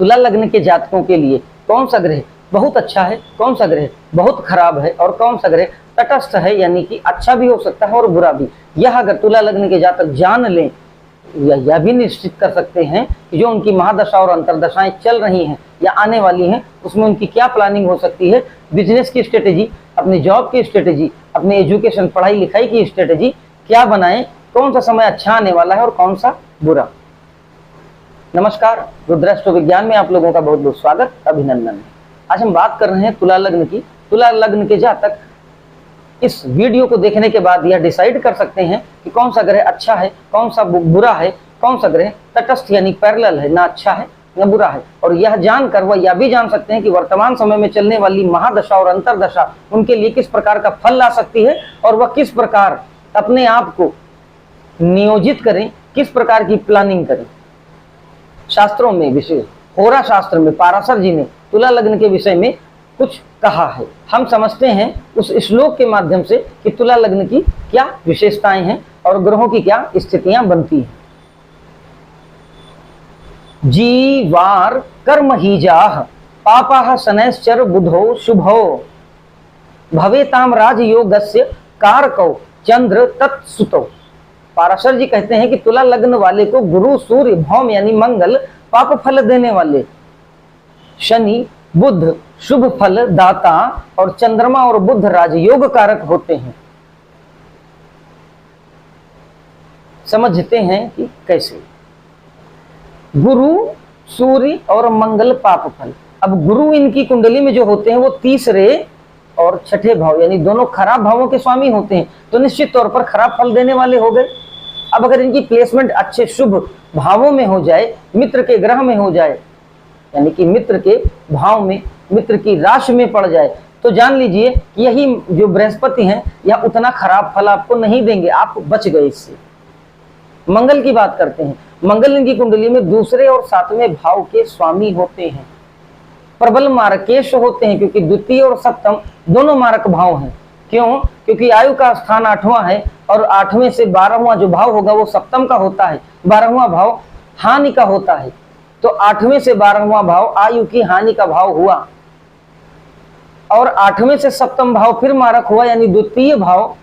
तुला लग्न के जातकों के लिए कौन सा ग्रह बहुत अच्छा है, कौन सा ग्रह बहुत खराब है और कौन सा ग्रह तटस्थ है, यानी कि अच्छा भी हो सकता है और बुरा भी। यह अगर तुला लग्न के जातक जान लें, यह भी निश्चित कर सकते हैं कि जो उनकी महादशा और अंतरदशाएं चल रही हैं या आने वाली हैं उसमें उनकी क्या प्लानिंग हो सकती है, बिजनेस की स्ट्रेटेजी, अपनी जॉब की स्ट्रेटेजी, अपने एजुकेशन पढ़ाई लिखाई की स्ट्रेटेजी क्या बनाएं, कौन सा समय अच्छा आने वाला है और कौन सा बुरा। नमस्कार, रुद्राष्ट्र विज्ञान में आप लोगों का बहुत बहुत स्वागत, अभिनंदन है। आज हम बात कर रहे हैं तुला लग्न की। तुला लग्न के जातक इस वीडियो को देखने के बाद यह डिसाइड कर सकते हैं कि कौन सा ग्रह अच्छा है, कौन सा बुरा है, कौन सा ग्रह तटस्थ यानी पैरेलल है, ना अच्छा है ना बुरा है। और यह जानकर वह यह भी जान सकते हैं कि वर्तमान समय में चलने वाली महादशा और अंतरदशा उनके लिए किस प्रकार का फल ला सकती है और वह किस प्रकार अपने आप को नियोजित करें, किस प्रकार की प्लानिंग करें। शास्त्रों में, विशेष होरा शास्त्र में पाराशर जी ने तुला लग्न के विषय में कुछ कहा है। हम समझते हैं उस श्लोक के माध्यम से कि तुला लग्न की क्या विशेषताएं हैं और ग्रहों की क्या स्थितियां बनती हैं। जीवार कर्म ही जाह पापाह शनैश्चर बुधो शुभो भवेताम राजयोगस्य कारको चंद्र तत्सुतो। पाराशर जी कहते हैं कि तुला लग्न वाले को गुरु, सूर्य, भौम यानी मंगल पाप फल देने वाले, शनि, बुध शुभ फल दाता और चंद्रमा और बुध राजयोग कारक होते हैं। समझते हैं कि कैसे। गुरु, सूर्य और मंगल पाप फल। अब गुरु इनकी कुंडली में जो होते हैं वो तीसरे और छठे भाव यानी दोनों खराब भावों के स्वामी होते हैं, तो निश्चित तौर पर खराब फल देने वाले हो गए। अब अगर इनकी प्लेसमेंट अच्छे शुभ भावों में हो जाए, मित्र के ग्रह में हो जाए, यानी कि मित्र के भाव में, मित्र की राशि में पड़ जाए, तो जान लीजिए कि यही जो बृहस्पति हैं यह उतना खराब फल आपको नहीं देंगे, आप बच गए इससे। मंगल की बात करते हैं। मंगल इनकी कुंडली में दूसरे और सातवें भाव के स्वामी होते हैं, प्रबल मारकेश होते हैं, क्योंकि द्वितीय और सप्तम दोनों मारक भाव हैं। क्यों? क्योंकि आयु का स्थान 8वां है और 8वें से 12वां जो भाव होगा वो सप्तम का होता है, 12वां भाव हानि का होता है। तो 8वें से 12वां भाव आयु की हानि का भाव हुआ और 8वें से सप्तम भाव फिर मारक हुआ यानी द्वितीय भाव,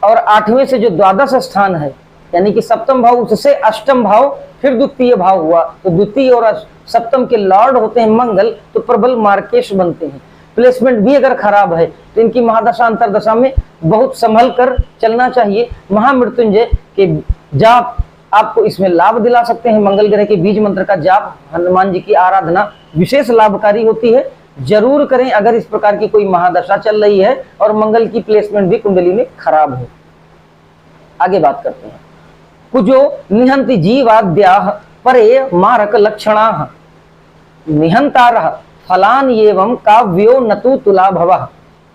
और 8वें से जो द्वादश स्थान है यानी कि सप्तम भाव उससे अष्टम भाव फिर द्वितीय भाव हुआ, तो द्वितीय और सप्तम के लॉर्ड होते हैं मंगल, तो प्रबल मार्केश बनते हैं। प्लेसमेंट भी अगर खराब है तो इनकी महादशा अंतरदशा में बहुत संभल कर चलना चाहिए। महामृत्युंजय के जाप आपको इसमें लाभ दिला सकते हैं। मंगल ग्रह के बीज मंत्र का जाप, हनुमान जी की आराधना विशेष लाभकारी होती है, जरूर करें अगर इस प्रकार की कोई महादशा चल रही है और मंगल की प्लेसमेंट भी कुंडली में खराब है। आगे बात करते हैं। कुजो निहंति जीवाद्याः परे मारक लक्षणाः निहंतारः फलान एवं काव्यो नतु तुला भवः।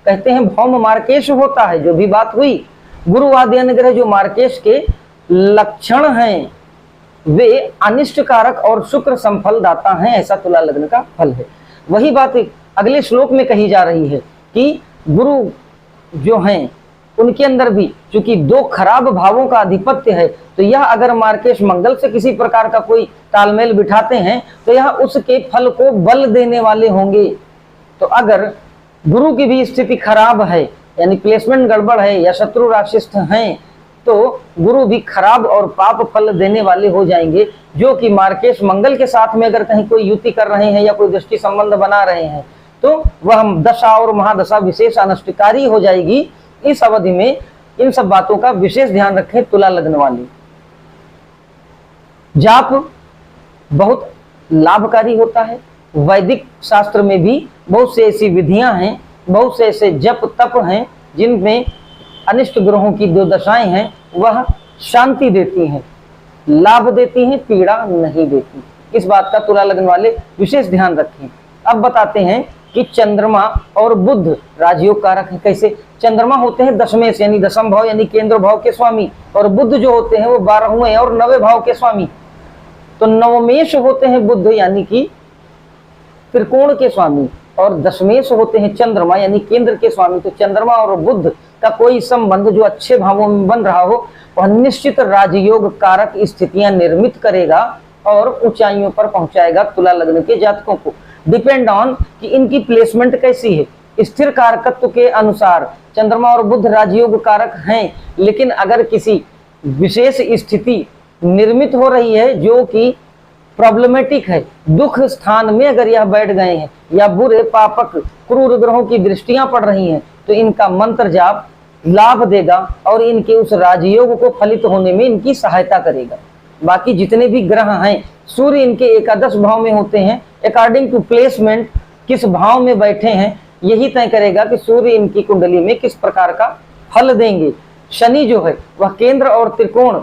कहते हैं भौम मार्केश होता है, जो भी बात हुई, गुरु आदि अन्य ग्रह जो मार्केश के लक्षण हैं वे अनिष्ट कारक और शुक्र संफल दाता हैं, ऐसा तुला लग्न का फल है। वही बात अगले श्लोक में कही जा रही है कि गुरु जो हैं उनके अंदर भी चूंकि दो खराब भावों का आधिपत्य है, तो यह अगर मार्केश मंगल से किसी प्रकार का कोई तालमेल बिठाते हैं तो यह उसके फल को बल देने वाले होंगे। तो अगर गुरु की भी स्थिति खराब है यानी प्लेसमेंट गड़बड़ है या शत्रु राशिस्थ हैं, तो गुरु भी खराब और पाप फल देने वाले हो जाएंगे। जो कि मार्केश मंगल के साथ में अगर कहीं कोई युति कर रहे हैं या कोई दृष्टि संबंध बना रहे हैं तो वह दशा और महादशा विशेष अनष्टकारी हो जाएगी। इस अवधि में इन सब बातों का विशेष ध्यान रखें तुला लग्न वाली। जाप बहुत लाभकारी होता है। वैदिक शास्त्र में भी बहुत से ऐसी विधियां हैं, बहुत से ऐसे जप तप हैं जिनमें अनिष्ट ग्रहों की जो दशाएं हैं वह शांति देती हैं, लाभ देती हैं, पीड़ा नहीं देती। इस बात का तुला लग्न वाले विशेष ध्यान रखें। अब बताते हैं कि चंद्रमा और बुध राजयोग कारक है। कैसे? चंद्रमा होते हैं दशमेश यानी दशम भाव यानी केंद्र भाव के स्वामी, और बुध जो होते हैं वो 12वें और 9वें भाव के स्वामी। तो नवमेश होते हैं बुध यानी कि त्रिकोण के स्वामी, और दशमेश होते हैं चंद्रमा यानी केंद्र के स्वामी। तो चंद्रमा और बुध का कोई संबंध जो अच्छे भावों में बन रहा हो वह निश्चित राजयोग कारक स्थितियां निर्मित करेगा और ऊंचाइयों पर पहुंचाएगा तुला लग्न के जातकों को। डिपेंड ऑन कि इनकी प्लेसमेंट कैसी है। स्थिर कारकत्व के अनुसार चंद्रमा और बुध राजयोग कारक हैं, लेकिन अगर किसी विशेष स्थिति निर्मित हो रही है जो कि प्रॉब्लमेटिक है, दुख स्थान में अगर यह बैठ गए हैं या बुरे पापक क्रूर ग्रहों की दृष्टियां पड़ रही हैं, तो इनका मंत्र जाप लाभ देगा और इनके उस राजयोग को फलित होने में इनकी सहायता करेगा। बाकी जितने भी ग्रह हैं, सूर्य इनके एकादश भाव में होते हैं। अकॉर्डिंग टू प्लेसमेंट किस भाव में बैठे हैं यही तय करेगा कि सूर्य इनकी कुंडली में किस प्रकार का फल देंगे। शनि जो है वह केंद्र और त्रिकोण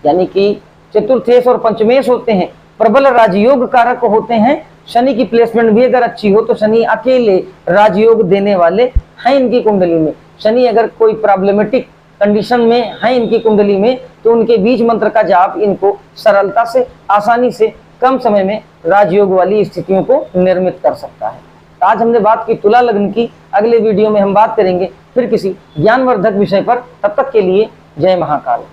यानी कि चतुर्थेश और पंचमेश होते हैं, प्रबल राजयोग कारक होते हैं। शनि की प्लेसमेंट भी अगर अच्छी हो तो शनि अकेले राजयोग देने वाले हैं इनकी कुंडली में। शनि अगर कोई प्रॉब्लमेटिक कंडीशन में है इनकी कुंडली में, तो उनके बीज मंत्र का जाप इनको सरलता से, आसानी से, कम समय में राजयोग वाली स्थितियों को निर्मित कर सकता है। आज हमने बात की तुला लग्न की। अगले वीडियो में हम बात करेंगे फिर किसी ज्ञानवर्धक विषय पर। तब तक के लिए जय महाकाल।